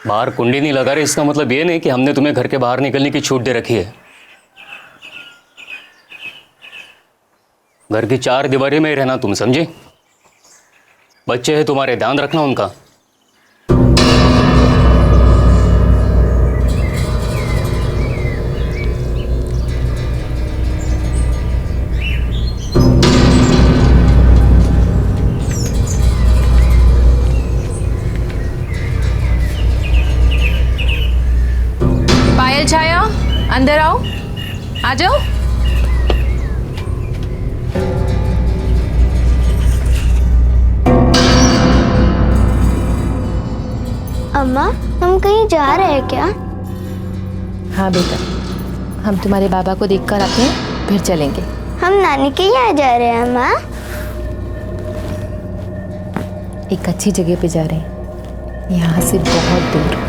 बाहर कुंडी नहीं लगा रहे, इसका मतलब ये नहीं कि हमने तुम्हें घर के बाहर निकलने की छूट दे रखी है। घर की 4 दीवारी में ही रहना, तुम समझे? बच्चे हैं तुम्हारे, ध्यान रखना उनका। पायल, छाया, अंदर आओ, आ जाओ। अम्मा, हम कहीं जा रहे हैं क्या? हाँ बेटा, हम तुम्हारे बाबा को देखकर आते हैं, फिर चलेंगे। हम नानी के यहाँ जा रहे हैं अम्मा। एक अच्छी जगह पे जा रहे हैं, यहाँ से बहुत दूर।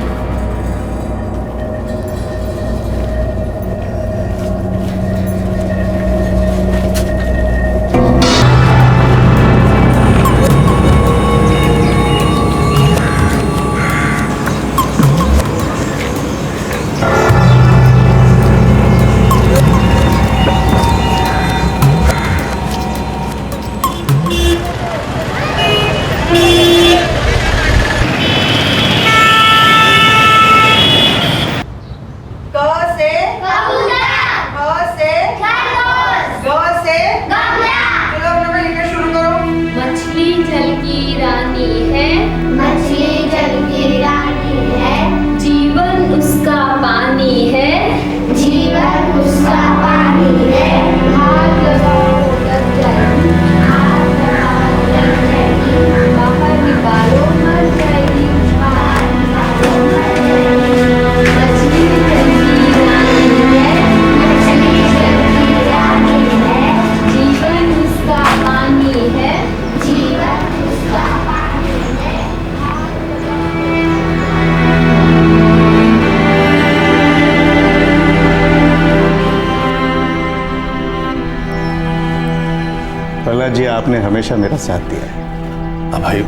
प्रहलाद जी, आपने हमेशा मेरा साथ दिया है। अब भाई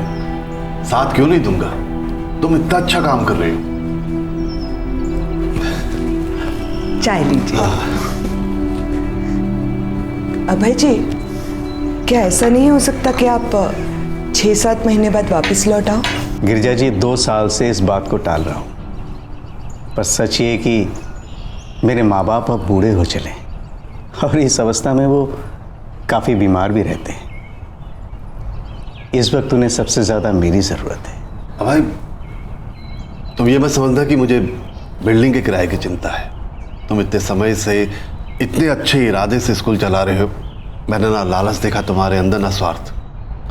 साथ क्यों नहीं दूंगा, तुम इतना अच्छा काम कर रहे हो। चाय लीजिए। अभय जी, क्या ऐसा नहीं हो सकता कि आप 6-7 महीने बाद वापस लौट आओ? गिरिजा जी, 2 साल से इस बात को टाल रहा हूं, पर सच ये कि मेरे माँ बाप अब बूढ़े हो चले और इस अवस्था में वो काफ़ी बीमार भी रहते हैं। इस वक्त उन्हें सबसे ज़्यादा मेरी ज़रूरत है। अब भाई तुम ये मत समझना कि मुझे बिल्डिंग के किराए की चिंता है। तुम इतने समय से इतने अच्छे इरादे से स्कूल चला रहे हो, मैंने ना लालच देखा तुम्हारे अंदर ना स्वार्थ।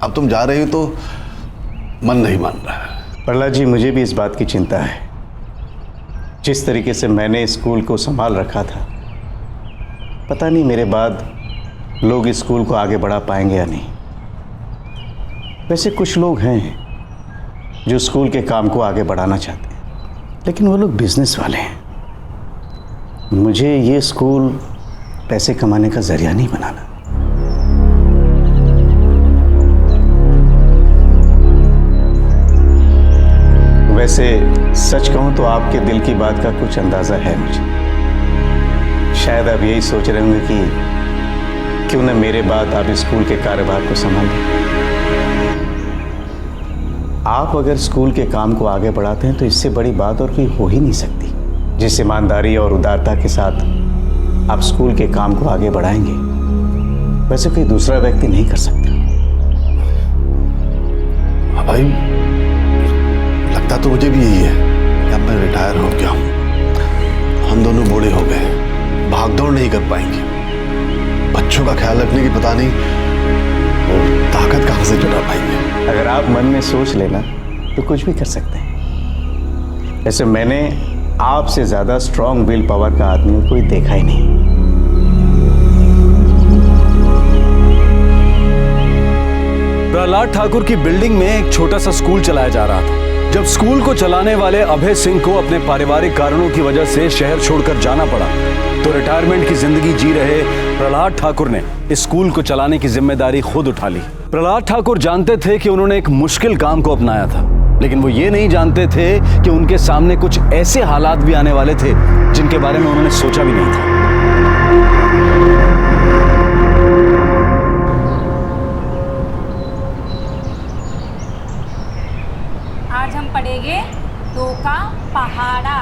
अब तुम जा रहे हो तो मन नहीं मान रहा है। प्रहलाद जी, मुझे भी इस बात की चिंता है। जिस तरीके से मैंने स्कूल को संभाल रखा था, पता नहीं मेरे बाद लोग इस स्कूल को आगे बढ़ा पाएंगे या नहीं। वैसे कुछ लोग हैं जो स्कूल के काम को आगे बढ़ाना चाहते हैं, लेकिन वो लोग बिजनेस वाले हैं। मुझे ये स्कूल पैसे कमाने का जरिया नहीं बनाना। वैसे सच कहूं तो आपके दिल की बात का कुछ अंदाजा है मुझे। शायद आप यही सोच रहे होंगे कि क्यों न मेरे बाद आप स्कूल के कारोबार को संभालें। आप अगर स्कूल के काम को आगे बढ़ाते हैं तो इससे बड़ी बात और कोई हो ही नहीं सकती। जिस ईमानदारी और उदारता के साथ आप स्कूल के काम को आगे बढ़ाएंगे, वैसे कोई दूसरा व्यक्ति नहीं कर सकता। हाँ भाई, लगता तो मुझे भी यही है कि अब मैं रिटायर हो गया हूँ। हम दोनों बूढ़े हो गए, भागदौड़ नहीं कर पाएंगे। बच्चों का ख्याल रखने की पता नहीं और ताकत कहाँ से जुटा पाएंगे। अगर आप मन में सोच लेना तो कुछ भी कर सकते हैं। वैसे मैंने आपसे ज्यादा स्ट्रॉन्ग विल पावर का आदमी कोई देखा ही नहीं। प्रहलाद ठाकुर की बिल्डिंग में एक छोटा सा स्कूल चलाया जा रहा था। जब स्कूल को चलाने वाले अभय सिंह को अपने पारिवारिक कारणों की वजह से शहर छोड़कर जाना पड़ा, तो रिटायरमेंट की जिंदगी जी रहे प्रहलाद ठाकुर ने इस स्कूल को चलाने की जिम्मेदारी खुद उठा ली। प्रहलाद ठाकुर जानते थे कि उन्होंने एक मुश्किल काम को अपनाया था, लेकिन वो ये नहीं जानते थे कि उनके सामने कुछ ऐसे हालात भी आने वाले थे जिनके बारे में उन्होंने सोचा भी नहीं था। आज हम पढ़ेंगे 2 का पहाड़ा।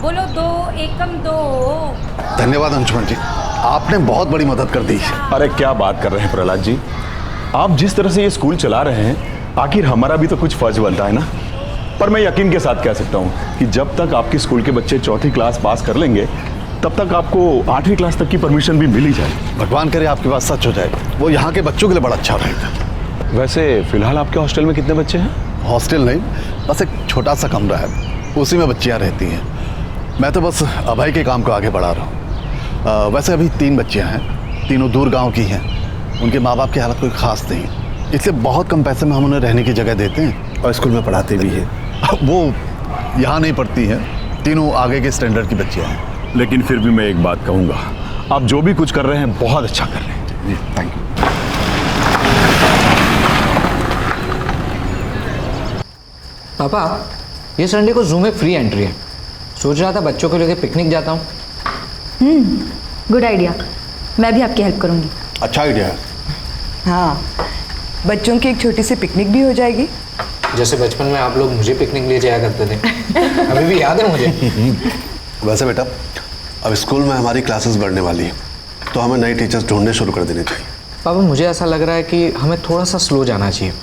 बोलो 2 एकम 2। धन्यवाद अंशुमन जी, आपने बहुत बड़ी मदद कर दी। अरे क्या बात कर रहे हैं प्रहलाद जी, आप जिस तरह से ये स्कूल चला रहे हैं आखिर हमारा भी तो कुछ फर्ज बनता है ना। पर मैं यकीन के साथ कह सकता हूँ कि जब तक आपकी स्कूल के बच्चे 4ठी क्लास पास कर लेंगे तब तक आपको 8वीं क्लास तक की परमिशन भी मिल ही जाए। भगवान करे आपकी बात सच हो जाए, वो यहाँ के बच्चों के लिए बड़ा अच्छा रहेगा। वैसे फिलहाल आपके हॉस्टल में कितने बच्चे हैं? हॉस्टल नहीं, बस एक छोटा सा कमरा है, उसी में बच्चियाँ रहती हैं। मैं तो बस अभय के काम को आगे बढ़ा रहा हूँ। वैसे अभी 3 बच्चियाँ हैं, तीनों दूर गांव की हैं। उनके माँ बाप की हालत कोई ख़ास नहीं, इसलिए बहुत कम पैसे में हम उन्हें रहने की जगह देते हैं और स्कूल में पढ़ाते भी हैं। वो यहाँ नहीं पढ़ती हैं, तीनों आगे के स्टैंडर्ड की बच्चियाँ हैं। लेकिन फिर भी मैं एक बात कहूँगा, आप जो भी कुछ कर रहे हैं बहुत अच्छा कर रहे हैं। जी थैंक यू। पापा, ये संडे को जू में फ्री एंट्री है। सोच रहा था बच्चों को लेकर पिकनिक जाता हूँ। गुड आइडिया, मैं भी आपकी हेल्प करूँगी। अच्छा आइडिया है। हाँ, बच्चों की एक छोटी सी पिकनिक भी हो जाएगी। जैसे बचपन में आप लोग मुझे पिकनिक ले जाया करते थे। अभी भी याद है मुझे। वैसे बेटा, अब स्कूल में हमारी क्लासेस बढ़ने वाली है, तो हमें नए टीचर्स ढूंढने शुरू कर देने चाहिए। पापा, मुझे ऐसा लग रहा है कि हमें थोड़ा सा स्लो जाना चाहिए।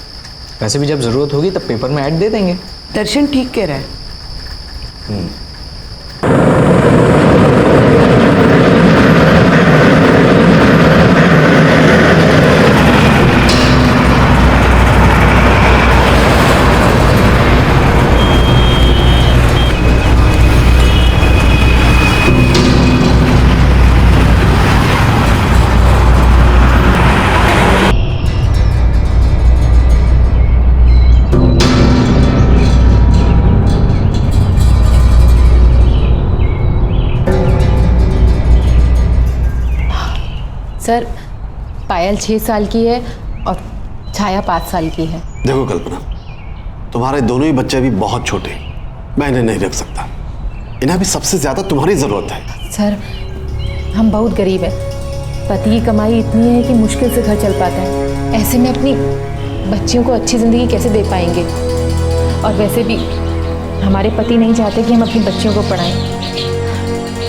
वैसे भी जब ज़रूरत होगी तब पेपर में ऐड दे देंगे। दर्शन ठीक कह रहा है। सर, पायल 6 साल की है और छाया 5 साल की है। देखो कल्पना, तुम्हारे दोनों ही बच्चे अभी बहुत छोटे हैं, मैं इन्हें नहीं रख सकता। इन्हें अभी सबसे ज़्यादा तुम्हारी ज़रूरत है। सर, हम बहुत गरीब हैं, पति की कमाई इतनी है कि मुश्किल से घर चल पाता है। ऐसे में अपनी बच्चियों को अच्छी ज़िंदगी कैसे दे पाएंगे? और वैसे भी हमारे पति नहीं चाहते कि हम अपनी बच्चियों को पढ़ाएं।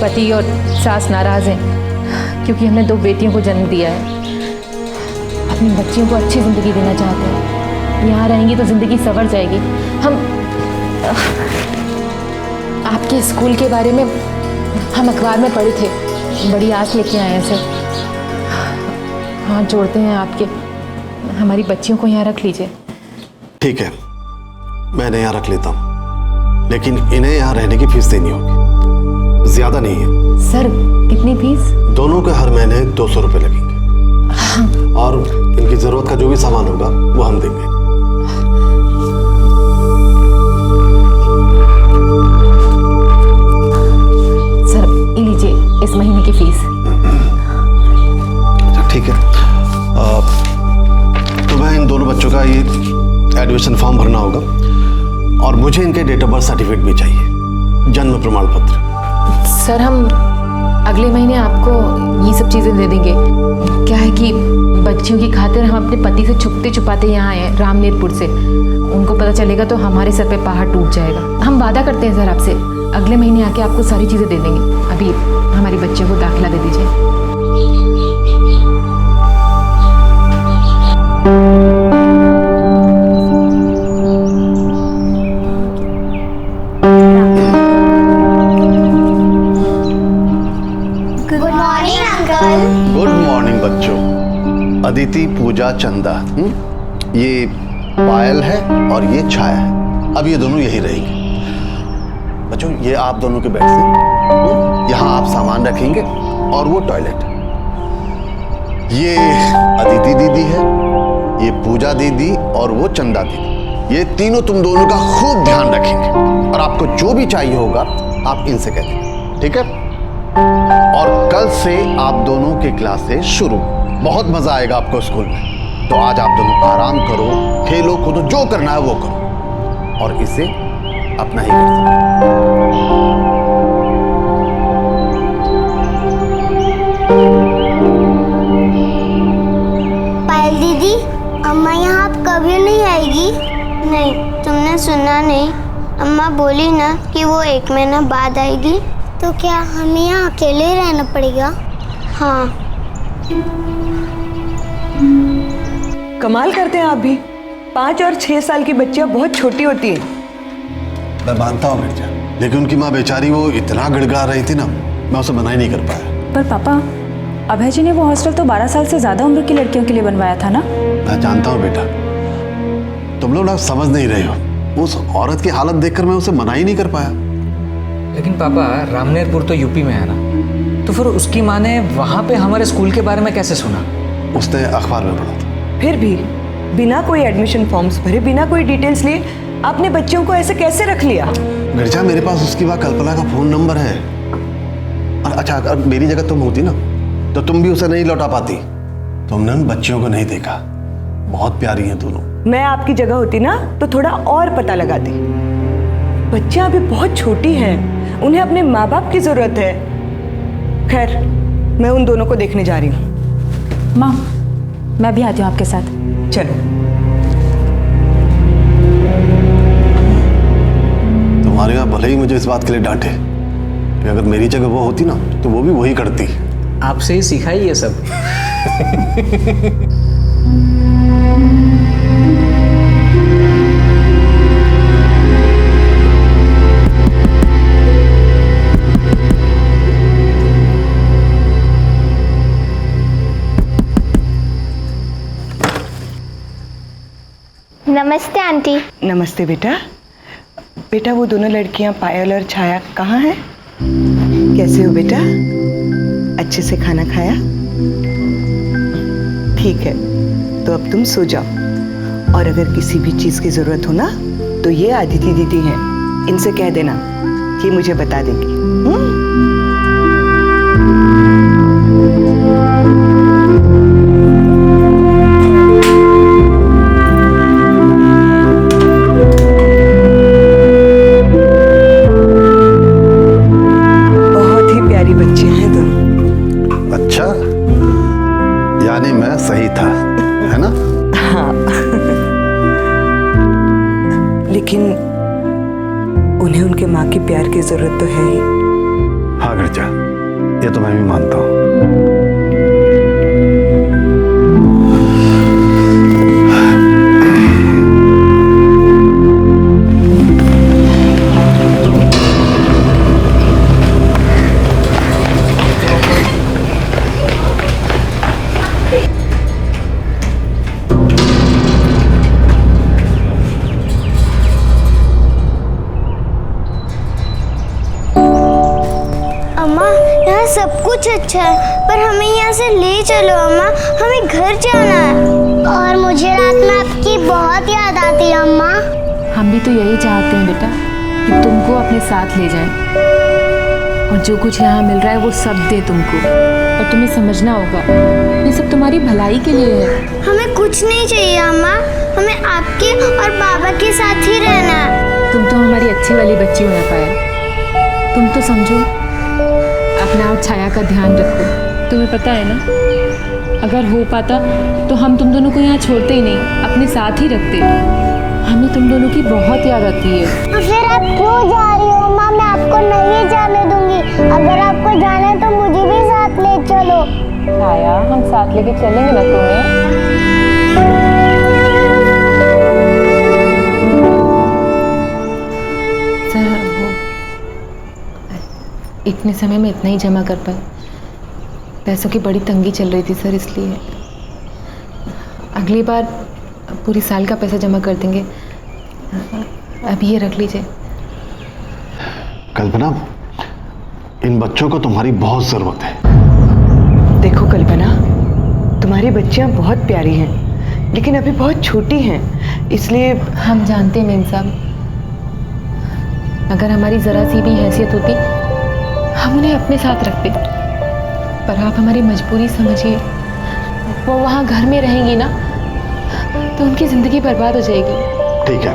पति और सास नाराज़ हैं क्योंकि हमने 2 बेटियों को जन्म दिया है। अपनी बच्चियों को अच्छी ज़िंदगी देना चाहते हैं। यहाँ रहेंगी तो ज़िंदगी संवर जाएगी। हम आपके स्कूल के बारे में हम अखबार में पढ़े थे, बड़ी आस लेके आए हैं सर। हाथ जोड़ते हैं आपके, हमारी बच्चियों को यहाँ रख लीजिए। ठीक है, मैं इन्हें यहाँ रख लेता हूँ, लेकिन इन्हें यहाँ रहने की फीस देनी होगी, ज़्यादा नहीं है। सर, कितनी फीस? दोनों के हर महीने 200 रुपये लगेंगे। और इनकी ज़रूरत का जो भी सामान होगा वो हम देंगे। सर, ये लीजिए इस महीने की फीस। अच्छा ठीक है, तो मैं इन दोनों बच्चों का ये एडमिशन फॉर्म भरना होगा और मुझे इनके डेट ऑफ बर्थ सर्टिफिकेट भी चाहिए, जन्म प्रमाण पत्र। सर, हम अगले महीने आपको ये सब चीज़ें दे देंगे। क्या है कि बच्चियों की खातिर हम अपने पति से छुपते छुपाते यहाँ आए हैं, रामनीरपुर से। उनको पता चलेगा तो हमारे सर पे पहाड़ टूट जाएगा। हम वादा करते हैं सर आपसे, अगले महीने आके आपको सारी चीज़ें दे देंगे। अभी हमारी बच्चे को दाखिला दे दीजिए। Good morning uncle. Good morning बच्चों। अदिति, पूजा, चंदा, ये पायल है और ये छाया है। अब ये दोनों यही रहेंगे। बच्चों, ये आप दोनों के बेड से, यहाँ आप सामान रखेंगे और वो टॉयलेट। ये अदिति दीदी है, ये पूजा दीदी और वो चंदा दीदी। ये तीनों तुम दोनों का खूब ध्यान रखेंगे और आपको जो भी चाहिए होगा आप इनसे कह देंगे, ठीक है? और कल से आप दोनों के क्लासेस शुरू। बहुत मजा आएगा आपको स्कूल में। तो आज आप दोनों आराम करो, खेलो कूदो, जो करना है वो करो। और इसे अपना ही कर सके। पायल दीदी, अम्मा यहाँ अब कभी नहीं आएगी? नहीं, तुमने सुना नहीं? अम्मा बोली ना कि वो 1 महीना बाद आएगी। तो क्या हमें यहाँ अकेले ही रहना पड़ेगा? हाँ। कमाल करते हैं आप भी। 5 और 6 साल की बच्चियां बहुत छोटी होती हैं। मैं मानता हूँ मिर्जा, लेकिन उनकी माँ बेचारी वो इतना गिड़गिड़ा रही थी ना, मैं उसे मना ही नहीं कर पाया। पर पापा, अभय जी ने वो हॉस्टल तो 12 साल से ज़्यादा उम्र की लड़कियों के लिए बनवाया था ना? मैं जानता हूँ बेटा, तुम लोग ना समझ नहीं रहे हो। उस औरत की हालत देखकर मैं उसे मना ही नहीं कर पाया। लेकिन पापा, रामनेरपुर तो यूपी में है ना, तो फिर उसकी माँ ने वहाँ पे हमारे स्कूल के बारे में कैसे सुना? उसने अखबार में पढ़ा था। फिर भी बिना कोई एडमिशन फॉर्म्स भरे, बिना कोई डिटेल्स लिए आपने बच्चियों को ऐसे कैसे रख लिया? मिर्जा, मेरे पास उसकी माँ कल्पना का फोन नंबर है। और अच्छा, अगर मेरी जगह तुम होती ना तो तुम भी उसे नहीं लौटा पाती। तुमने उन बच्चियों को नहीं देखा, बहुत प्यारी हैं दोनों। मैं आपकी जगह होती ना तो थोड़ा और पता लगाती। बच्चियां अभी बहुत छोटी हैं, उन्हें अपने माँ बाप की जरूरत है। खैर, मैं उन दोनों को देखने जा रही हूँ। माँ, मैं भी आती हूँ आपके साथ। चलो। तुम्हारे यहाँ भले ही मुझे इस बात के लिए डांटे, कि अगर मेरी जगह वो होती ना तो वो भी वही करती। आपसे ही सीखा ही ये सब। नमस्ते आंटी। नमस्ते बेटा। बेटा, वो दोनों लड़कियां पायल और छाया कहाँ हैं? कैसे हो बेटा? अच्छे से खाना खाया? ठीक है, तो अब तुम सो जाओ। और अगर किसी भी चीज की जरूरत हो ना तो ये आदिति दीदी हैं, इनसे कह देना कि मुझे बता देंगी। बहुत ही प्यारी बच्चे हैं दोनों। अच्छा, यानी मैं सही था, है ना? हाँ। लेकिन उन्हें उनके माँ की प्यार की जरूरत तो है ही। हाँ गिरजा, ये तो मैं भी मानता हूँ। अम्मा, यहाँ सब कुछ अच्छा है, पर हमें यहाँ से ले चलो अम्मा, हमें घर जाना है। और मुझे रात में आपकी बहुत याद आती है अम्मा। हम भी तो यही चाहते हैं बेटा कि तुमको अपने साथ ले जाएं, और जो कुछ यहाँ मिल रहा है वो सब दे तुमको। और तुम्हें समझना होगा, ये सब तुम्हारी भलाई के लिए है। हमें कुछ नहीं चाहिए अम्मा, हमें आपके और बाबा के साथ ही रहना है। तुम तो हमारी अच्छी वाली बच्ची हो ना पायल। तुम तो समझो, अपना और छाया का ध्यान रखो। तुम्हें पता है ना, अगर हो पाता तो हम तुम दोनों को यहाँ छोड़ते ही नहीं, अपने साथ ही रखते। हमें तुम दोनों की बहुत याद आती है। फिर आप क्यों जा रही हो अम्मा? मैं आपको नहीं जाने दूंगी। अगर आपको जाना है तो मुझे भी साथ ले चलो। छाया, हम साथ लेके चलेंगे ना तुम्हें। सर, वो इतने समय में इतना ही जमा कर पाए। पैसों की बड़ी तंगी चल रही थी सर, इसलिए अगली बार पूरी साल का पैसा जमा कर देंगे। अभी ये रख लीजिए। कल्पना, इन बच्चों को तुम्हारी बहुत जरूरत है। देखो कल्पना, तुम्हारी बच्चियां बहुत प्यारी हैं, लेकिन अभी बहुत छोटी हैं, इसलिए। हम जानते हैं मेम साहब, अगर हमारी ज़रा सी भी हैसियत होती हम उन्हें अपने साथ रखते, पर आप हमारी मजबूरी समझिए। वो वहाँ घर में रहेंगी ना तो उनकी ज़िंदगी बर्बाद हो जाएगी। ठीक है,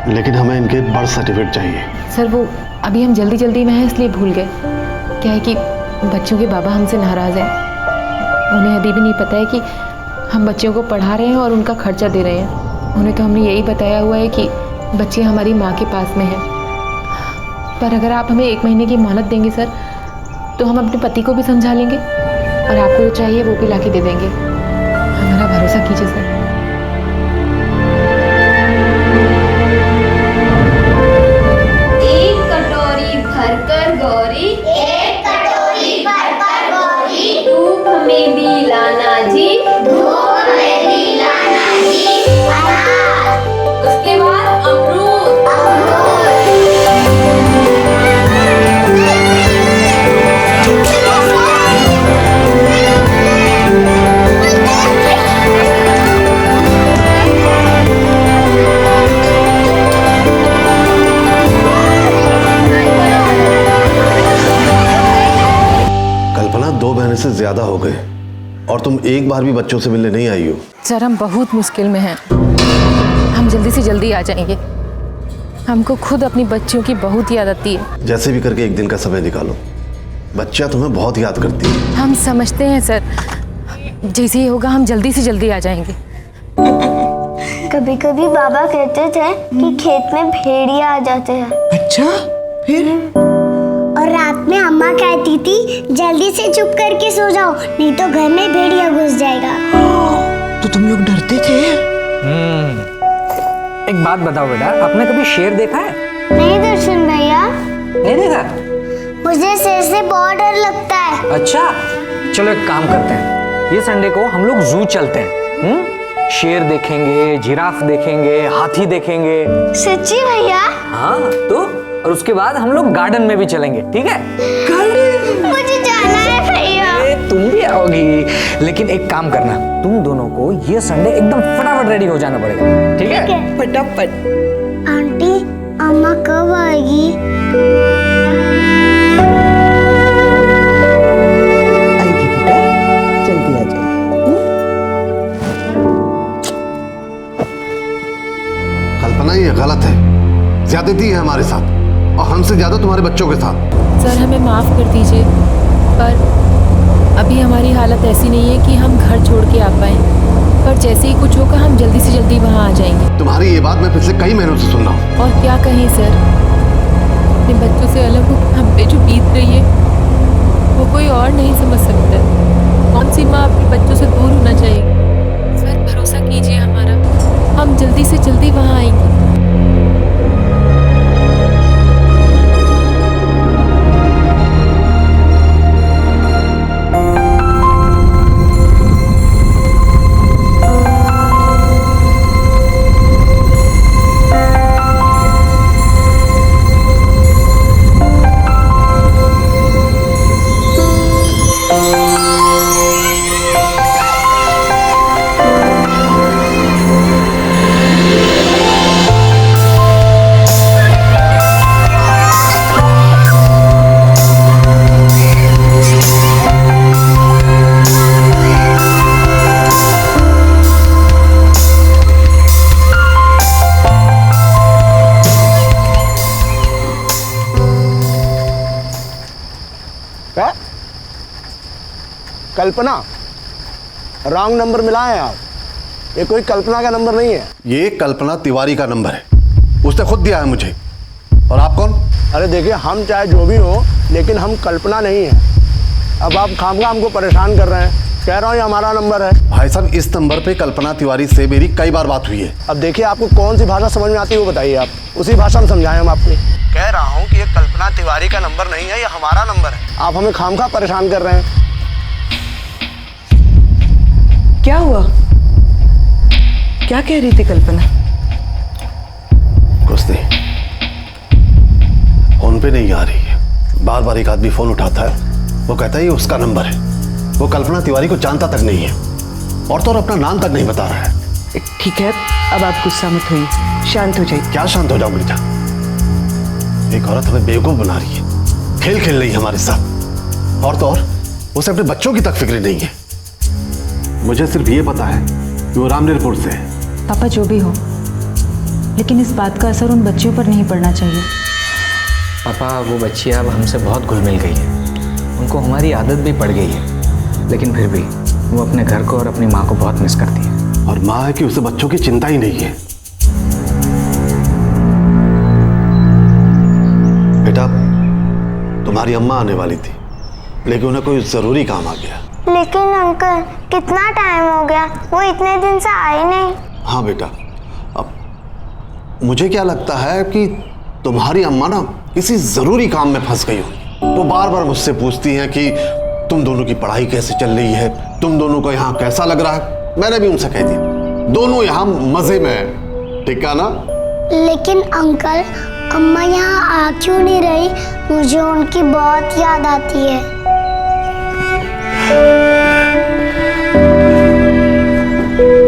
लेकिन हमें इनके बर्थ सर्टिफिकेट चाहिए। सर वो अभी हम जल्दी जल्दी में हैं इसलिए भूल गए। क्या है कि बच्चों के बाबा हमसे नाराज़ हैं। उन्हें अभी भी नहीं पता है कि हम बच्चों को पढ़ा रहे हैं और उनका खर्चा दे रहे हैं। उन्हें तो हमने यही बताया हुआ है कि बच्चे हमारी माँ के पास में हैं। पर अगर आप हमें 1 महीने की मोहलत देंगे सर, तो हम अपने पति को भी समझा लेंगे और आपको जो चाहिए वो भी ला के दे देंगे। हमारा भरोसा कीजिए सर। एक कटोरी भरकर गौरी, एक कटोरी भरकर गौरी, धूप हमें भी लाना जी, धूप हमें भी लाना जी, अनार, उसके बाद अमरूद, कल्पना 2 महीने से ज्यादा हो गए और तुम एक बार भी बच्चों से मिलने नहीं आई हो। सर हम बहुत मुश्किल में हैं। हम जल्दी से जल्दी आ जाएंगे। हमको खुद अपनी बच्चियों की बहुत याद आती है। जैसे भी करके एक दिन का समय निकालो, बच्चा तुम्हें बहुत याद करती है। हम समझते हैं सर, जैसे ही होगा हम जल्दी से जल्दी आ जाएंगे। कभी कभी बाबा कहते थे कि खेत में भेड़िया आ जाते हैं। अच्छा, फिर? और रात में अम्मा कहती थी जल्दी से चुप करके सो जाओ, नहीं तो घर में भेड़िया घुस जाएगा। तो तुम लोग डरते थे? एक बात बताओ बेटा, आपने कभी शेर देखा है? नहीं दर्शन भैया, नहीं देखा? मुझे शेर से बहुत डर लगता है। अच्छा, चलो एक काम करते हैं, ये संडे को हम लोग जू चलते हैं। शेर देखेंगे, जिराफ देखेंगे, हाथी देखेंगे। सच्ची भैया? हाँ तो, और उसके बाद हम लोग गार्डन में भी चलेंगे, ठीक है? मुझे जाना है भैया। तुम भी आओगी, लेकिन एक काम करना, तुम दोनों को ये संडे एकदम फटाफट रेडी हो जाना पड़ेगा, ठीक है? फटाफट। आंटी, अम्मा कब आएगी? आएगी बेटा, जल्दी आ जाएगी। कल्पना ये गलत है, ज्यादती है हमारे साथ और हमसे ज्यादा तुम्हारे बच्चों के साथ। सर हमें माफ़ कर दीजिए, पर अभी हमारी हालत ऐसी नहीं है कि हम घर छोड़ के आ पाएँ। पर जैसे ही कुछ होगा हम जल्दी से जल्दी वहाँ आ जाएंगे। तुम्हारी ये बात मैं पिछले कई महीनों से सुन रहा हूँ। और क्या कहें सर, अपने बच्चों से अलग हम पे जो बीत रही है वो कोई और नहीं समझ सकता। कौन सी माँ अपने बच्चों से दूर होना चाहिए? सर भरोसा कीजिए हमारा, हम जल्दी से जल्दी वहाँ आएंगे। कल्पना, रॉन्ग नंबर मिला है आप। ये कोई कल्पना का नंबर नहीं है। ये कल्पना तिवारी का नंबर है, उसने खुद दिया है मुझे। और आप कौन? अरे देखिए, हम चाहे जो भी हो, लेकिन हम कल्पना नहीं है। अब आप खामखा हमको परेशान कर रहे हैं। कह रहा हूँ ये हमारा नंबर है। भाई साहब, इस नंबर पे कल्पना तिवारी से मेरी कई बार बात हुई है। अब देखिए, आपको कौन सी भाषा समझ में आती है वो बताइए, आप उसी भाषा में समझाएं हम आपको। कह रहा हूँ कि ये कल्पना तिवारी का नंबर नहीं है, ये हमारा नंबर है। आप हमें खामखा परेशान कर रहे हैं। क्या हुआ? क्या कह रही थी कल्पना? कुछ नहीं, फोन पे नहीं आ रही है। बार बार एक आदमी फोन उठाता है, वो कहता है ये उसका नंबर है। वो कल्पना तिवारी को जानता तक नहीं है, और तो और अपना नाम तक नहीं बता रहा है। ठीक है, अब आप गुस्सा मत होइए, शांत हो जाइए। क्या शांत हो जाओ मीठा? एक औरत हमें बेवकूफ बना रही है, खेल खेल रही है हमारे साथ, और तो और उसे अपने बच्चों की तक फिक्र नहीं है। मुझे सिर्फ ये पता है कि वो रामनीरपुर से है। पापा जो भी हो, लेकिन इस बात का असर उन बच्चियों पर नहीं पड़ना चाहिए। पापा वो बच्ची अब हमसे बहुत घुल मिल गई है, उनको हमारी आदत भी पड़ गई है, लेकिन फिर भी वो अपने घर को और अपनी माँ को बहुत मिस करती है। और माँ है कि उसे बच्चों की चिंता ही नहीं है। बेटा, तुम्हारी अम्मा आने वाली थी, लेकिन उन्हें कोई जरूरी काम आ गया। लेकिन अंकल कितना टाइम हो गया, वो इतने दिन से आए नहीं। हाँ बेटा, अब मुझे क्या लगता है कि तुम्हारी अम्मा ना किसी जरूरी काम में फंस गई हो। वो बार बार मुझसे पूछती हैं कि तुम दोनों की पढ़ाई कैसे चल रही है, तुम दोनों को यहाँ कैसा लग रहा है। मैंने भी उनसे कह दिया दोनों यहाँ मजे में है, ठीक है ना। लेकिन अंकल अम्मा यहाँ आ क्यों नहीं रही? मुझे उनकी बहुत याद आती है।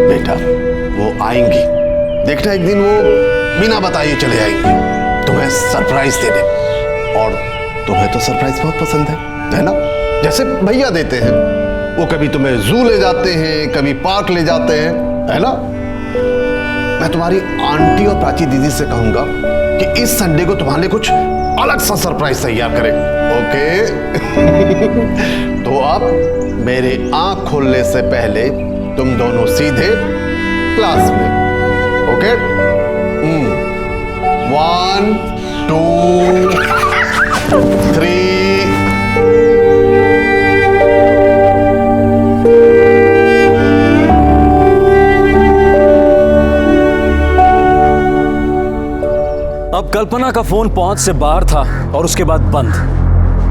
बेटा वो आएंगी, देखना एक दिन वो बिना बताए चले आएंगे तुम्हें सरप्राइज देने। और तुम्हें तो सरप्राइज बहुत पसंद है ना? जैसे भैया देते हैं, वो कभी तुम्हें जू ले जाते हैं, कभी पार्क ले जाते हैं, है ना। मैं तुम्हारी आंटी और प्राची दीदी से कहूंगा कि इस संडे को तुम्हारे लिए कुछ अलग सा सरप्राइज तैयार करें, ओके? तो अब मेरे आंख खोलने से पहले तुम दोनों सीधे क्लास में, ओके? 1 2 3। अब कल्पना का फोन पहुंच से बाहर था और उसके बाद बंद।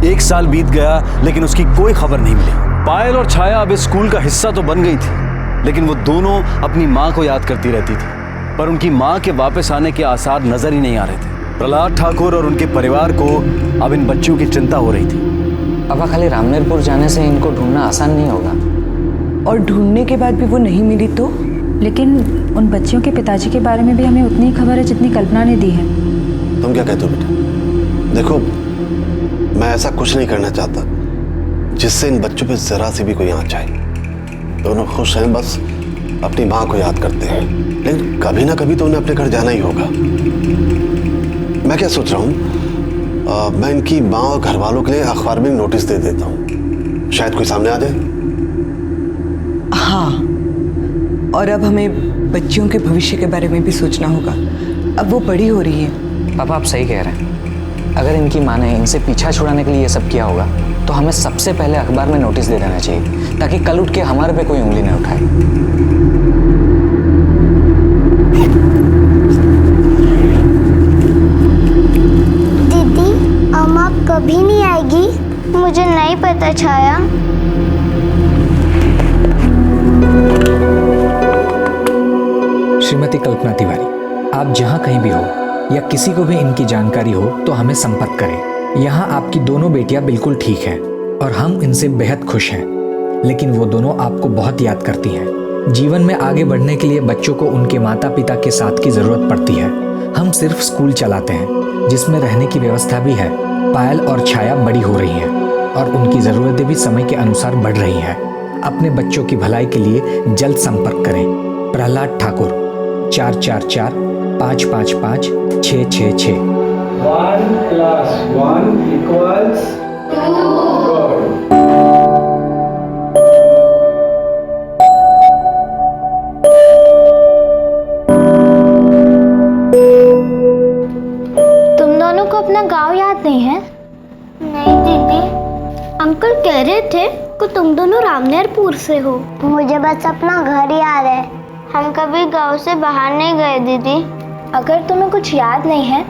1 साल बीत गया लेकिन उसकी कोई खबर नहीं मिली। पायल और छाया अब इस स्कूल का हिस्सा तो बन गई थी, लेकिन वो दोनों अपनी माँ को याद करती रहती थी, पर उनकी माँ के वापस आने के आसार नजर ही नहीं आ रहे थे। प्रहलाद ठाकुर और उनके परिवार को अब इन बच्चों की चिंता हो रही थी। पापा खाली रामनेरपुर जाने से इनको ढूंढना आसान नहीं होगा। और ढूंढने के बाद भी वो नहीं मिली तो? लेकिन उन बच्चियों के पिताजी के बारे में भी हमें उतनी ही खबर है जितनी कल्पना ने दी है। तुम क्या कहते हो बेटा? देखो, मैं ऐसा कुछ नहीं करना चाहता जिससे इन बच्चों पे जरा सी भी कोई आँच आए। दोनों खुश हैं, बस अपनी माँ को याद करते हैं, लेकिन कभी ना कभी तो उन्हें अपने घर जाना ही होगा। मैं क्या सोच रहा हूँ, मैं इनकी माँ और घर वालों के लिए अखबार में नोटिस दे देता हूँ, शायद कोई सामने आ जाए। हाँ, और अब हमें बच्चियों के भविष्य के बारे में भी सोचना होगा। अब वो बड़ी हो रही है। पापा आप सही कह रहे हैं। अगर इनकी माँ ने इनसे पीछा छुड़ाने के लिए ये सब किया होगा तो हमें सबसे पहले अखबार में नोटिस दे देना चाहिए, ताकि कल उठ के हमारे पे कोई उंगली न उठाए। दीदी, अम्मा कभी नहीं आएगी? मुझे नहीं पता छाया। श्रीमती कल्पना तिवारी, आप जहाँ कहीं भी हो या किसी को भी इनकी जानकारी हो तो हमें संपर्क करें। यहाँ आपकी दोनों बेटियाँ बिल्कुल ठीक हैं और हम इनसे बेहद खुश हैं, लेकिन वो दोनों आपको बहुत याद करती हैं। जीवन में आगे बढ़ने के लिए बच्चों को उनके माता पिता के साथ की ज़रूरत पड़ती है। हम सिर्फ स्कूल चलाते हैं जिसमें रहने की व्यवस्था भी है। पायल और छाया बड़ी हो रही हैं और उनकी ज़रूरतें भी समय के अनुसार बढ़ रही हैं। अपने बच्चों की भलाई के लिए जल्द संपर्क करें। प्रहलाद ठाकुर, 444-555-666। 1 + 1 = 2। तुम दोनों को अपना गांव याद नहीं है? नहीं दीदी, अंकल कह रहे थे कि तुम दोनों रामनेरपुर से हो। मुझे बस अपना घर याद है, हम कभी गांव से बाहर नहीं गए दीदी। अगर तुम्हें कुछ याद नहीं है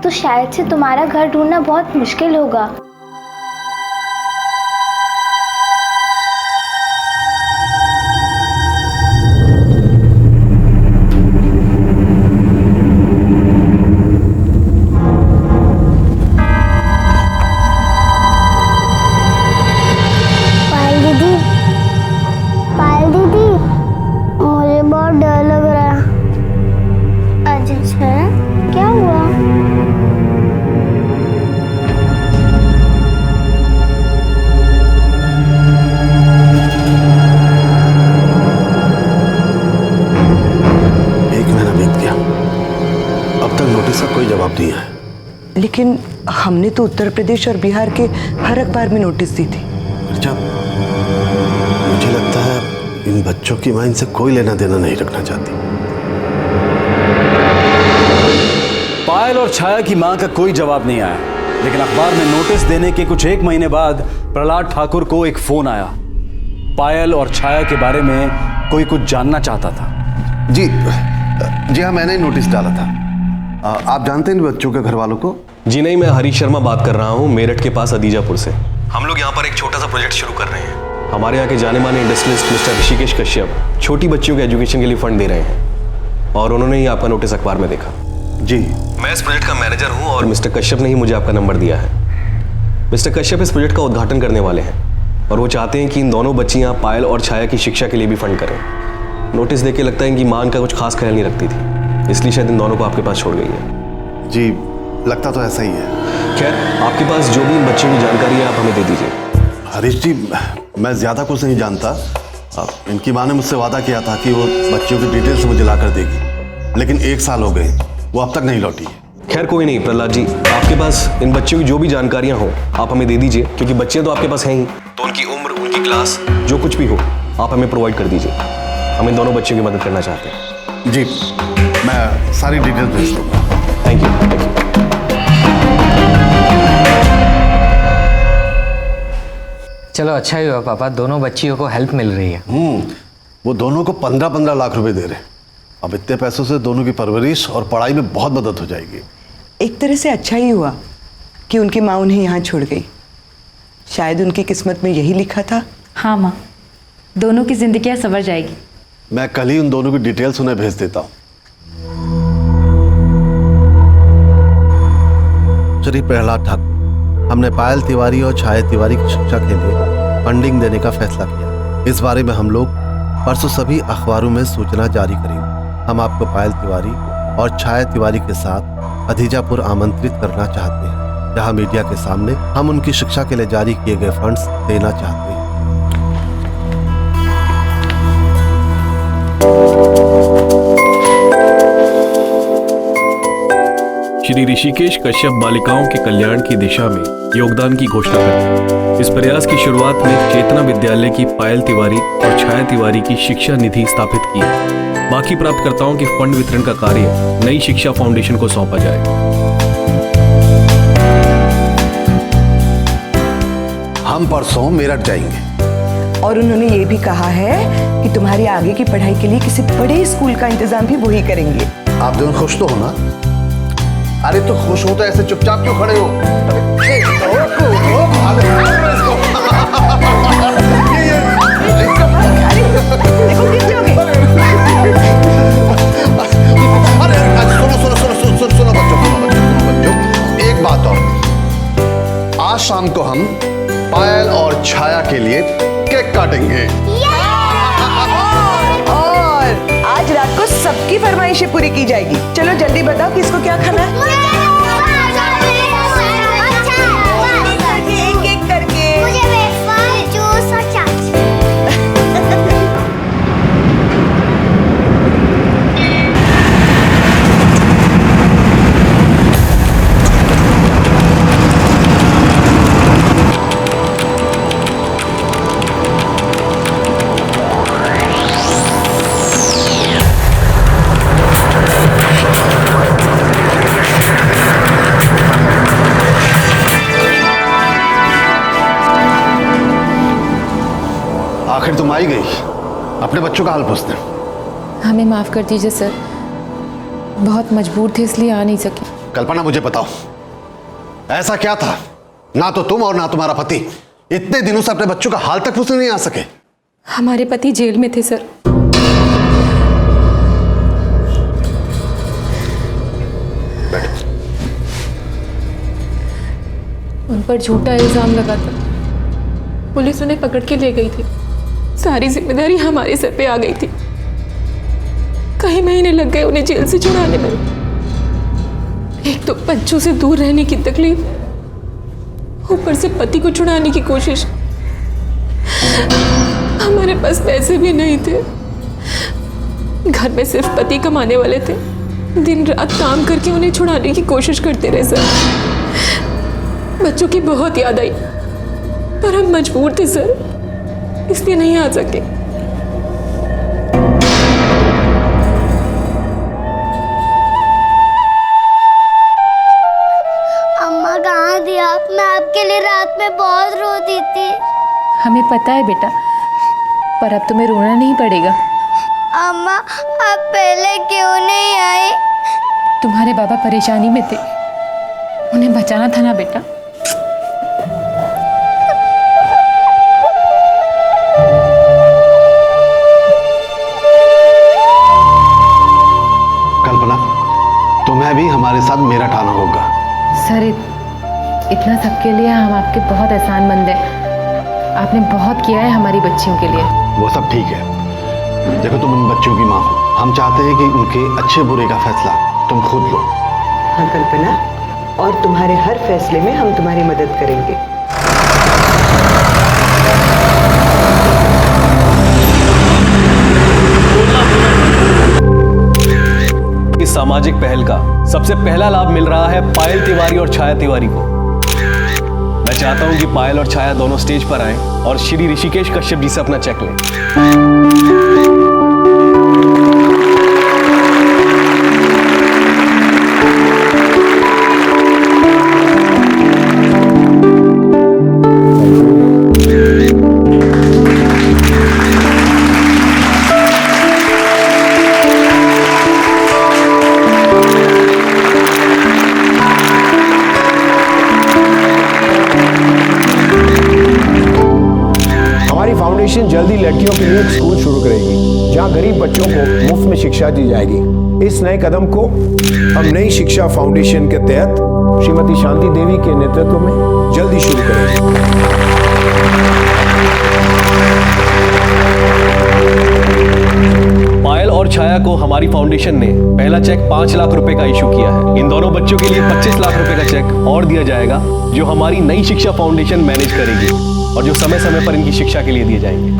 तो शायद से तुम्हारा घर ढूंढना बहुत मुश्किल होगा। पायल दीदी, मुझे बहुत डर लग रहा है। अच्छा, क्या हुआ? लेकिन हमने तो उत्तर प्रदेश और बिहार के हर अखबार में नोटिस दी थी। अच्छा, मुझे लगता है इन बच्चों की मां इनसे कोई लेना देना नहीं रखना चाहती। पायल और छाया की मां का कोई जवाब नहीं आया, लेकिन अखबार में नोटिस देने के कुछ 1 महीने बाद प्रहलाद ठाकुर को एक फोन आया। पायल और छाया के बारे में कोई कुछ जानना चाहता था। जी हाँ, मैंने ही नोटिस डाला था। आप जानते हैं इन बच्चों के घर वालों को? जी नहीं, मैं हरीश शर्मा बात कर रहा हूँ, मेरठ के पास अदीजापुर से। हम लोग यहाँ पर एक छोटा सा प्रोजेक्ट शुरू कर रहे हैं। हमारे यहाँ के जाने माने इंडस्ट्रियलिस्ट मिस्टर ऋषिकेश कश्यप छोटी बच्चियों के एजुकेशन के लिए फंड दे रहे हैं, और उन्होंने ही आपका नोटिस अखबार में देखा। जी, मैं इस प्रोजेक्ट का मैनेजर हूँ और मिस्टर कश्यप ने ही मुझे आपका नंबर दिया है। मिस्टर कश्यप इस प्रोजेक्ट का उद्घाटन करने वाले हैं और वो चाहते हैं कि इन दोनों बच्चियाँ पायल और छाया की शिक्षा के लिए भी फंड करें। नोटिस देख के लगता है इनकी मां का कुछ खास ख्याल नहीं रखती थी, इसलिए शायद इन दोनों को आपके पास छोड़ गई है। जी, लगता तो ऐसा ही है। खैर, आपके पास जो भी इन बच्चों की जानकारी है आप हमें दे दीजिए। हरीश जी, मैं ज़्यादा कुछ नहीं जानता। इनकी माँ ने मुझसे वादा किया था कि वो बच्चों की डिटेल्स मुझे ला कर देगी, लेकिन 1 साल हो गए, वो अब तक नहीं लौटी है। खैर कोई नहीं प्रहलाद जी, आपके पास इन बच्चों की जो भी जानकारियाँ हों आप हमें दे दीजिए, क्योंकि बच्चे तो आपके पास हैं ही, तो उनकी उम्र, उनकी क्लास, जो कुछ भी हो आप हमें प्रोवाइड कर दीजिए। हम इन दोनों बच्चों की मदद करना चाहते हैं। जी, मैं सारी डिटेल्स भेज दूँगा। Thank you, thank you. चलो अच्छा ही हुआ पापा, दोनों बच्चियों को हेल्प मिल रही है। वो दोनों को 15-15 लाख रुपए दे रहे हैं। अब इतने पैसों से दोनों की परवरिश और पढ़ाई में बहुत मदद हो जाएगी। एक तरह से अच्छा ही हुआ कि उनकी माँ उन्हें यहाँ छोड़ गई। शायद उनकी किस्मत में यही लिखा था। हाँ माँ, दोनों की जिंदगियाँ संवर जाएगी। मैं कल ही उन दोनों की डिटेल्स उन्हें भेज देता हूँ। श्री प्रहलाद ठाकुर, हमने पायल तिवारी और छाया तिवारी की शिक्षा के लिए फंडिंग देने का फैसला किया। इस बारे में हम लोग परसों सभी अखबारों में सूचना जारी करेंगे। हम आपको पायल तिवारी और छाया तिवारी के साथ अदीजापुर आमंत्रित करना चाहते हैं, जहां मीडिया के सामने हम उनकी शिक्षा के लिए जारी किए गए फंड्स देना चाहते हैं। श्री ऋषिकेश कश्यप बालिकाओं के कल्याण की दिशा में योगदान की घोषणा करते हैं। इस प्रयास की शुरुआत में चेतना विद्यालय की पायल तिवारी और छाया तिवारी की शिक्षा निधि स्थापित की। बाकी प्राप्तकर्ताओं के फंड वितरण का कार्य नई शिक्षा फाउंडेशन को सौंपा जाए। हम परसों मेरठ जाएंगे और उन्होंने ये भी कहा है कि तुम्हारी आगे की पढ़ाई के लिए किसी बड़े स्कूल का इंतजाम भी वही करेंगे। आप दोनों खुश तो हो ना? अरे तो खुश हो तो ऐसे चुपचाप क्यों खड़े हो? सुनो बच्चों, एक बात और, आज शाम को हम पायल और छाया के लिए केक काटेंगे। और आज रात को सबकी फरमाइशें पूरी की जाएगी। चलो जल्दी बताओ किसको क्या खाना है। एक एक करके। मुझे वेफर, जूस और चाट। आखिर तुम आई गई, अपने बच्चों का हाल पूछते हैं। हमें माफ़ कर दीजिए सर, बहुत मजबूर थे इसलिए आ नहीं सके। कल्पना, मुझे बताओ ऐसा क्या था, ना तो तुम और ना तुम्हारा पति इतने दिनों से अपने बच्चों का हाल तक पूछने नहीं आ सके? हमारे पति जेल में थे सर। उन पर झूठा इल्जाम लगा था, पुलिस उन्हें पकड़ के ले गई थी। सारी जिम्मेदारी हमारे सर पे आ गई थी। कई महीने लग गए उन्हें जेल से छुड़ाने में। एक तो बच्चों से दूर रहने की तकलीफ, ऊपर से पति को छुड़ाने की कोशिश। हमारे पास पैसे भी नहीं थे, घर में सिर्फ पति कमाने वाले थे। दिन रात काम करके उन्हें छुड़ाने की कोशिश करते रहे सर। बच्चों की बहुत याद आई, पर हम मजबूर थे सर, इसलिए नहीं आ सके। अम्मा कहाँ थी आप? मैं आपके लिए रात में बहुत रोती थी। हमें पता है बेटा, पर अब तुम्हें रोना नहीं पड़ेगा। अम्मा आप पहले क्यों नहीं आई? तुम्हारे बाबा परेशानी में थे, उन्हें बचाना था ना बेटा। कल्पना, तुम्हें भी हमारे साथ मेरा ठाना होगा। सर इतना सबके लिए हम आपके बहुत एहसानमंद हैं। आपने बहुत किया है हमारी बच्चियों के लिए। वो सब ठीक है, देखो तुम उन बच्चों की माँ हो, हम चाहते हैं कि उनके अच्छे बुरे का फैसला तुम खुद लो। हाँ कल्पना, और तुम्हारे हर फैसले में हम तुम्हारी मदद करेंगे। इस सामाजिक पहल का सबसे पहला लाभ मिल रहा है पायल तिवारी और छाया तिवारी को। मैं चाहता हूं कि पायल और छाया दोनों स्टेज पर आएं और श्री ऋषिकेश कश्यप जी से अपना चेक लें। जल्दी लड़कियों के लिए एक स्कूल शुरू करेगी जहां गरीब बच्चों को मुफ्त में शिक्षा दी जाएगी। इस नए कदम को हम नई शिक्षा फाउंडेशन के तहत श्रीमती शांति देवी के नेतृत्व में जल्दी शुरू करेंगे। पायल और छाया को हमारी फाउंडेशन ने पहला चेक 5 लाख रुपए का इशू किया है। इन दोनों बच्चों के लिए 25 लाख रुपए का चेक और दिया जाएगा, जो हमारी नई शिक्षा फाउंडेशन मैनेज करेगी और जो समय समय पर इनकी शिक्षा के लिए दिए जाएंगे।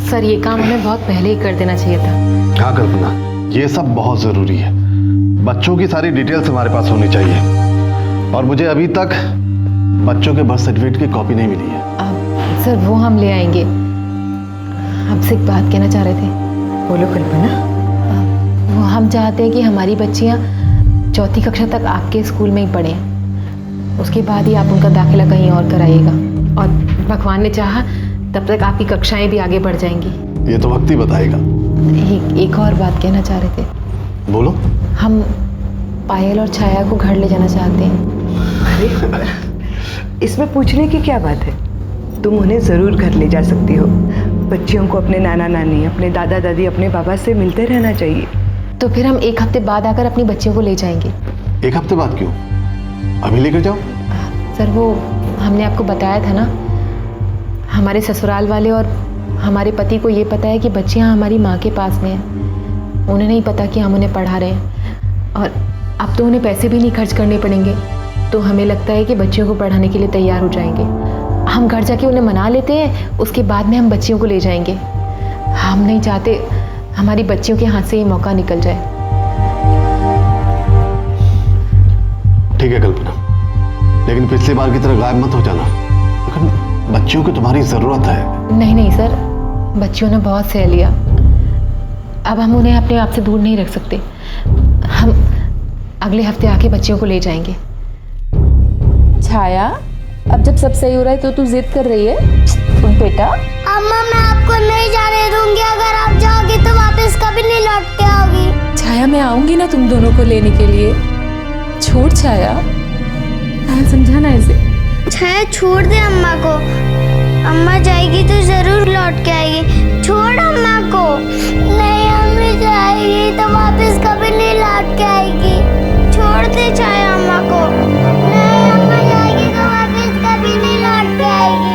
सर ये काम हमें बहुत पहले ही कर देना चाहिए था। हाँ कल्पना, ये सब बहुत जरूरी है। बच्चों की सारी डिटेल्स हमारे पास होनी चाहिए, और मुझे अभी तक बच्चों के बर्थ सर्टिफिकेट की कॉपी नहीं मिली है। सर वो हम ले आएंगे। आपसे एक बात कहना चाह रहे थे। बोलो कल्पना। वो हम चाहते हैं कि हमारी बच्चियाँ 4ठी कक्षा तक आपके स्कूल में ही पढ़ें, उसके बाद ही आप उनका दाखिला कहीं और कराइएगा, और भगवान ने चाहा तब तक आपकी कक्षाएं भी आगे बढ़ जाएंगी। ये तो वक्त ही बताएगा। एक और बात कहना चाह रहे थे। बोलो। हम पायल और छाया को घर ले जाना चाहते हैं। अरे इसमें पूछने की क्या बात है, तुम उन्हें ज़रूर घर ले जा सकती हो। बच्चियों को अपने नाना नानी, अपने दादा दादी, अपने बाबा से मिलते रहना चाहिए। तो फिर हम 1 हफ्ते बाद आकर अपनी बच्चियों को ले जाएंगे। 1 हफ्ते बाद क्यों? अभी लेकर जाओ। सर वो हमने आपको बताया था ना, हमारे ससुराल वाले और हमारे पति को ये पता है कि बच्चियाँ हमारी माँ के पास में हैं। उन्हें नहीं पता कि हम उन्हें पढ़ा रहे हैं, और अब तो उन्हें पैसे भी नहीं खर्च करने पड़ेंगे, तो हमें लगता है कि बच्चियों को पढ़ाने के लिए तैयार हो जाएंगे। हम घर जाके उन्हें मना लेते हैं, उसके बाद में हम बच्चियों को ले जाएंगे। हम नहीं चाहते हमारी बच्चियों के हाथ से ये मौका निकल जाए। ठीक है कल्पना, लेकिन पिछली बार की तरह गायब मत हो जाना, लेकिन बच्चियों को तुम्हारी जरूरत है। नहीं नहीं सर, बच्चियों ने बहुत सह लिया, अब हम उन्हें अपने आप से दूर नहीं रख सकते। हम अगले हफ्ते आके बच्चियों को ले जाएंगे। छाया, अब जब सब सही हो रहा है तो तू जिद कर रही है? तुम बेटा। अम्मा मैं आपको नहीं जाने दूंगी, अगर आप जाओगी तो वापस कभी नहीं लौट के आओगी। छाया मैं आऊंगी ना तुम दोनों को लेने के लिए। छोड़ छाया, समझाना इसे। छाया छोड़ दे अम्मा को, अम्मा जाएगी तो जरूर लौट के आएगी। छोड़ अम्मा को। नहीं अम्मी जाएगी तो वापस कभी नहीं लौट के आएगी। छोड़ दे छाया अम्मा को। नहीं अम्मा जाएगी तो वापस कभी नहीं लौट के आएगी।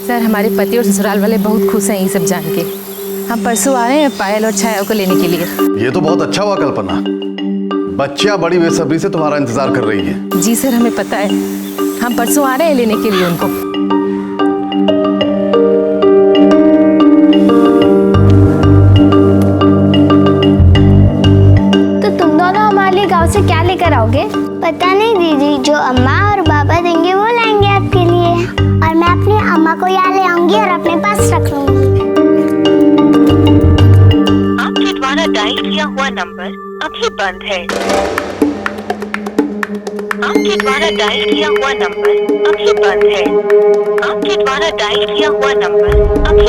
सर हमारे पति और ससुराल वाले बहुत खुश हैं ये सब जान के। हम परसों आ रहे हैं पायल और छाया को लेने के लिए। ये तो बहुत अच्छा हुआ कल्पना, बच्चियां बड़ी बेसब्री से तुम्हारा इंतजार कर रही है। जी सर हमें पता है, हम परसों आ रहे हैं लेने के लिए उनको। तो तुम दोनों हमारे लिए गांव से क्या लेकर आओगे? पता नहीं दीदी, जो अम्मा और पापा देंगे वो लाएंगे आपके लिए, और मैं अपनी अम्मा को यहाँ ले आऊंगी और अपने पास रख लूंगी। आपके द्वारा डायल किया हुआ नंबर अभी बंद है। आपके द्वारा डायल किया हुआ नंबर अभी बंद है। आपके द्वारा डायल किया हुआ नंबर अभी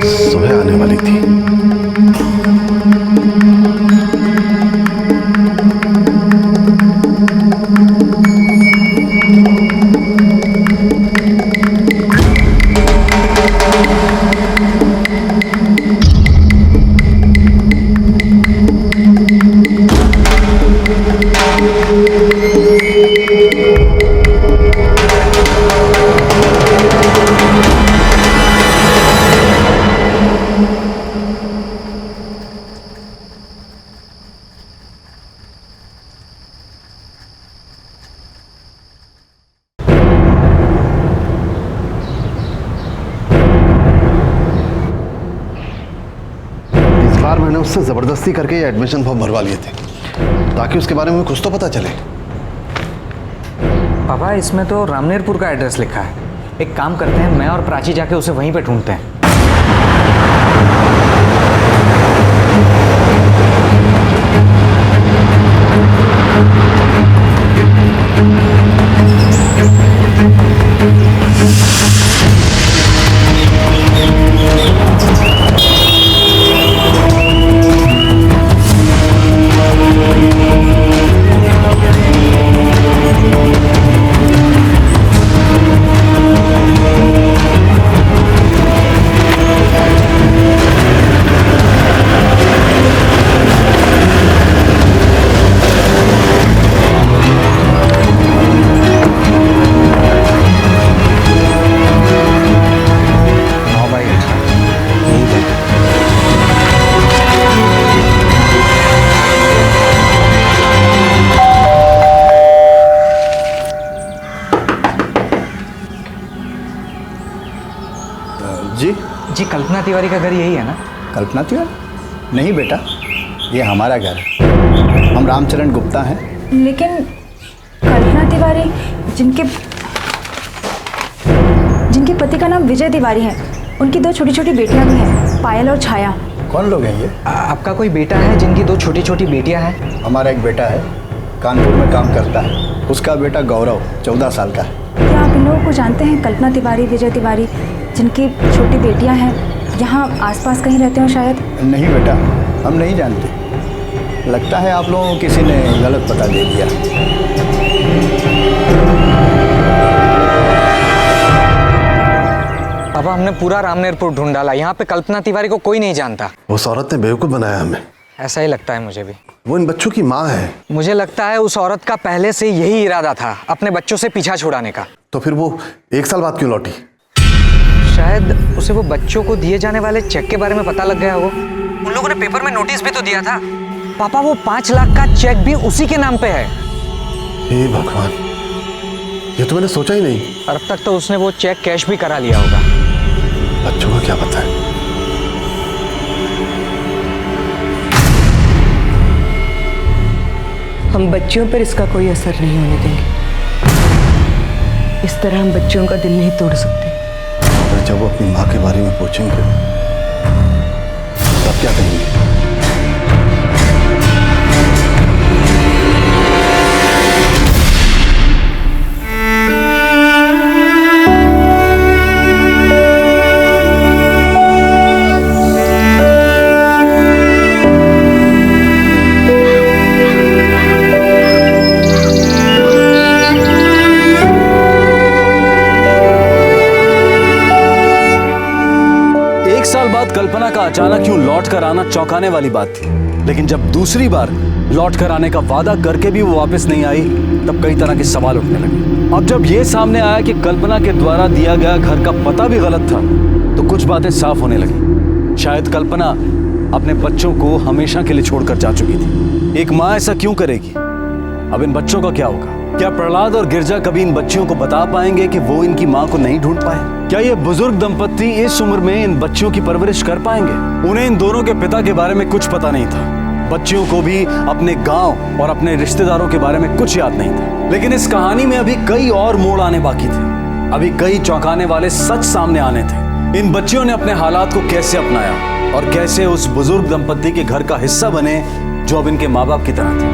सुबह आने वाली थी। मैंने उससे जबरदस्ती करके ये एडमिशन फॉर्म भरवा लिए थे ताकि उसके बारे में कुछ तो पता चले। पापा इसमें तो रामनेरपुर का एड्रेस लिखा है। एक काम करते हैं, मैं और प्राची जाके उसे वहीं पे ढूंढते हैं। जी कल्पना तिवारी का घर यही है ना? कल्पना तिवारी? नहीं बेटा, ये हमारा घर है। हम रामचरण गुप्ता हैं। लेकिन कल्पना तिवारी जिनके पति का नाम विजय तिवारी है, उनकी 2 छोटी छोटी बेटियां भी हैं, पायल और छाया। कौन लोग हैं ये? आपका कोई बेटा है जिनकी 2 छोटी छोटी बेटियां हैं? हमारा एक बेटा है, कानपुर में काम करता है। उसका बेटा गौरव 14 साल का है। क्या आप इन लोगों को जानते हैं? कल्पना तिवारी, विजय तिवारी, जिनकी छोटी बेटियां हैं, यहाँ आसपास कहीं रहते हो शायद? नहीं बेटा, हम नहीं जानते। लगता है आप लोगों को किसी ने गलत पता दे दिया। पापा हमने पूरा रामनेरपुर ढूंढ डाला, यहाँ पे कल्पना तिवारी को कोई नहीं जानता। उस औरत ने बेवकूफ़ बनाया हमें। ऐसा ही लगता है मुझे भी। वो इन बच्चों की माँ है। मुझे लगता है उस औरत का पहले से यही इरादा था, अपने बच्चों से पीछा छुड़ाने का। तो फिर वो 1 साल बाद क्यों लौटी? शायद उसे वो बच्चों को दिए जाने वाले चेक के बारे में पता लग गया हो। उन लोगों ने पेपर में नोटिस भी तो दिया था। पापा वो 5 लाख का चेक भी उसी के नाम पे है। हे भगवान, ये तो मैंने सोचा ही नहीं। और अब तक तो उसने वो चेक कैश भी करा लिया होगा। बच्चों को क्या पता है? हम बच्चों पर इसका कोई असर नहीं होने देंगे। इस तरह हम बच्चों का दिल नहीं तोड़ सकते। पर जब वो अपनी माँ के बारे में पूछेंगे तब क्या कहेंगे? कल्पना का अचानक यूं लौट कर आना चौंकाने वाली बात थी, लेकिन जब दूसरी बार लौट कर आने का वादा करके भी वो वापस नहीं आई, तब कई तरह के सवाल उठने लगे। अब जब ये सामने आया कि कल्पना के द्वारा दिया गया घर का पता भी गलत था, तो कुछ बातें साफ होने लगी। शायद कल्पना अपने बच्चों को हमेशा के लिए छोड़कर जा चुकी थी। एक माँ ऐसा क्यों करेगी? अब इन बच्चों का क्या होगा? क्या प्रहलाद और गिरजा कभी इन बच्चियों को बता पाएंगे कि वो इनकी माँ को नहीं ढूंढ पाए? क्या ये बुजुर्ग दंपत्ति इस उम्र में इन बच्चियों की परवरिश कर पाएंगे? उन्हें इन दोनों के पिता के बारे में कुछ पता नहीं था। बच्चियों को भी अपने गांव और अपने रिश्तेदारों के बारे में कुछ याद नहीं था। लेकिन इस कहानी में अभी कई और मोड़ आने बाकी थे। अभी कई चौंकाने वाले सच सामने आने थे। इन बच्चियों ने अपने हालात को कैसे अपनाया और कैसे उस बुजुर्ग दंपत्ति के घर का हिस्सा बने जो अब इनके माँ बाप की तरह थे।